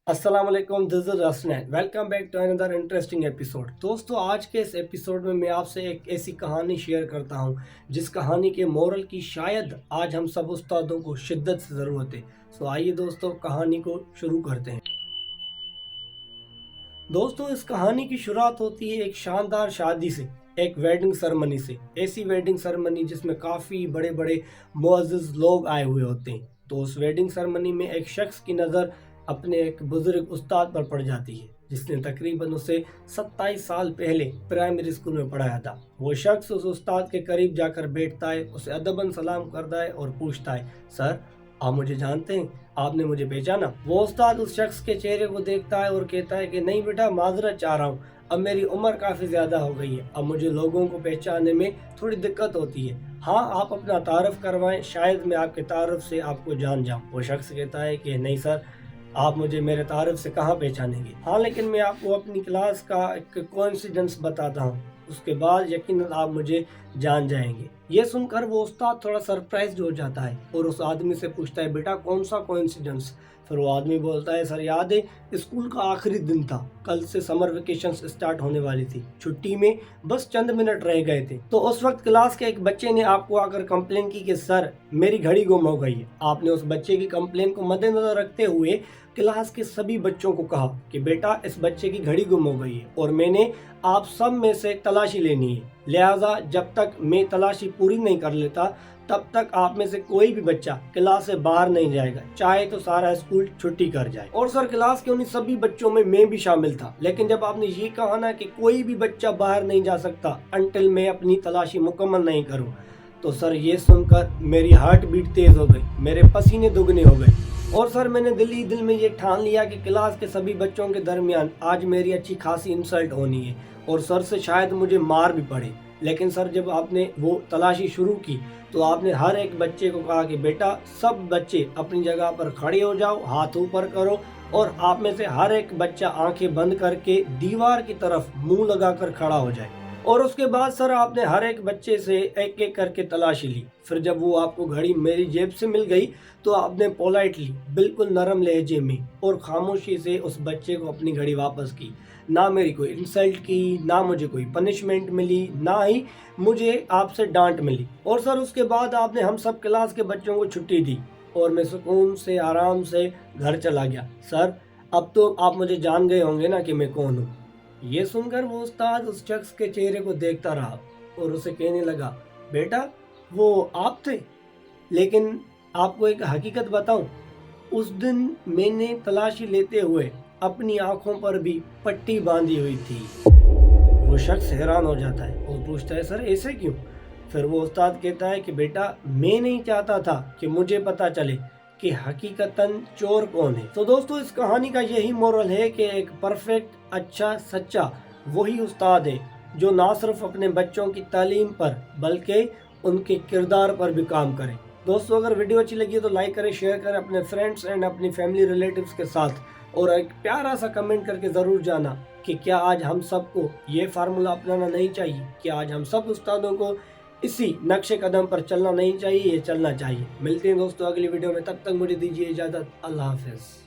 अस्सलाम वालेकुम, this is Rasnain. Welcome back to another interesting episode. दोस्तों, आज के इस एपिसोड में मैं आपसे एक ऐसी कहानी शेयर करता हूं जिस कहानी के मोरल की शायद आज हम सब उस्तादों को शिद्दत से ज़रूरत है। सो आइए दोस्तों, कहानी को शुरू करते हैं। दोस्तों, इस कहानी की शुरुआत होती है एक शानदार शादी से, एक वेडिंग सेरेमनी से। ऐसी वेडिंग सेरेमनी जिसमें काफ़ी बड़े बड़े मुअज़्ज़िज़ लोग आए हुए होते हैं। तो उस वेडिंग सेरेमनी में एक शख्स की नज़र अपने एक बुजुर्ग उस्ताद पर पड़ जाती है जिसने तकरीबन उसे 27 साल पहले प्राइमरी स्कूल में पढ़ाया था। वो शख्स उस उस्ताद के करीब जाकर बैठता है, उसे अदबन सलाम करता है और पूछता है, सर आप मुझे जानते हैं? आपने मुझे पहचाना? वो उस्ताद उस शख्स के चेहरे को देखता है और कहता है कि नहीं बेटा, माजरत चाह रहा हूँ, अब मेरी उम्र काफ़ी ज़्यादा हो गई है, अब मुझे लोगों को पहचानने में थोड़ी दिक्कत होती है। हाँ, आप अपना तारफ़ करवाएं, शायद मैं आपके तारफ़ से आपको जान जाऊँ। वो शख्स कहता है कि नहीं सर, आप मुझे मेरे तारफ़ से कहाँ पहचानेंगे। हाँ, लेकिन मैं आपको अपनी क्लास का एक कोइंसिडेंस बताता हूँ, उसके बाद यकीनन आप मुझे जान जाएंगे। ये सुनकर वो उस्ताद थोड़ा सरप्राइज हो जाता है और उस आदमी से पूछता है, बेटा कौन सा कोइंसिडेंस? फिर वो आदमी बोलता है, सर याद है, स्कूल का आखिरी दिन था, कल से समर वेकेशन स्टार्ट होने वाली थी, छुट्टी में बस चंद मिनट रह गए थे। तो उस वक्त क्लास के एक बच्चे ने आपको आकर कंप्लेन की कि सर मेरी घड़ी गुम हो गई है। आपने उस बच्चे की कंप्लेन को मद्देनजर रखते हुए क्लास के सभी बच्चों को कहा कि बेटा इस बच्चे की घड़ी गुम हो गई है और मैंने आप सब में से तलाशी लेनी है, लिहाजा जब तक मैं तलाशी पूरी नहीं कर लेता तब तक आप में से कोई भी बच्चा क्लास से बाहर नहीं जाएगा, चाहे तो सारा स्कूल छुट्टी कर जाए। और सर क्लास के उन्हीं सभी बच्चों में मैं भी शामिल था, लेकिन जब आपने ये कहा ना कि कोई भी बच्चा बाहर नहीं जा सकता अनटिल मैं अपनी तलाशी मुकम्मल नहीं करूँ, तो सर ये सुनकर मेरी हार्ट बीट तेज हो गई, मेरे पसीने दुगने हो गए। और सर मैंने दिल ही दिल में ये ठान लिया कि क्लास के सभी बच्चों के दरमियान आज मेरी अच्छी खासी इंसल्ट होनी है और सर से शायद मुझे मार भी पड़े। लेकिन सर जब आपने वो तलाशी शुरू की तो आपने हर एक बच्चे को कहा कि बेटा सब बच्चे अपनी जगह पर खड़े हो जाओ, हाथ ऊपर करो, और आप में से हर एक बच्चा आंखें बंद करके दीवार की तरफ मुंह लगाकर खड़ा हो जाए। और उसके बाद सर आपने हर एक बच्चे से एक एक करके तलाशी ली। फिर जब वो आपको घड़ी मेरी जेब से मिल गई तो आपने पोलाइटली, बिल्कुल नरम लहजे में और खामोशी से उस बच्चे को अपनी घड़ी वापस की। ना मेरी कोई इंसल्ट की, ना मुझे कोई पनिशमेंट मिली, ना ही मुझे आपसे डांट मिली। और सर उसके बाद आपने हम सब क्लास के बच्चों को छुट्टी दी और मैं सुकून से आराम से घर चला गया। सर अब तो आप मुझे जान गए होंगे ना कि मैं कौन हूँ। ये सुनकर वो उस्ताद उस शख्स के चेहरे को देखता रहा और उसे कहने लगा, बेटा वो आप थे, लेकिन आपको एक हकीकत बताऊं, उस दिन मैंने तलाशी लेते हुए अपनी आंखों पर भी पट्टी बांधी हुई थी। वो शख्स हैरान हो जाता है और पूछता है, सर ऐसे क्यों? फिर वो उस्ताद कहता है कि बेटा मैं नहीं चाहता था कि मुझे पता चले कि हकीकतन चोर कौन है। तो दोस्तों, इस कहानी का यही मोरल है कि एक परफेक्ट, अच्छा, सच्चा वही उस्ताद है जो ना सिर्फ अपने बच्चों की तालीम पर बल्कि उनके किरदार पर भी काम करे। दोस्तों, अगर वीडियो अच्छी लगी तो लाइक करें, शेयर करें अपने फ्रेंड्स एंड अपनी फैमिली रिलेटिव्स के साथ, और एक प्यारा सा कमेंट करके ज़रूर जाना कि क्या आज हम सबको ये फार्मूला अपनाना नहीं चाहिए, कि आज हम सब उस्तादों को इसी नक्शे कदम पर चलना नहीं चाहिए, ये चलना चाहिए। मिलते हैं दोस्तों अगली वीडियो में, तब तक मुझे दीजिए इजाज़त। अल्लाह हाफिज़।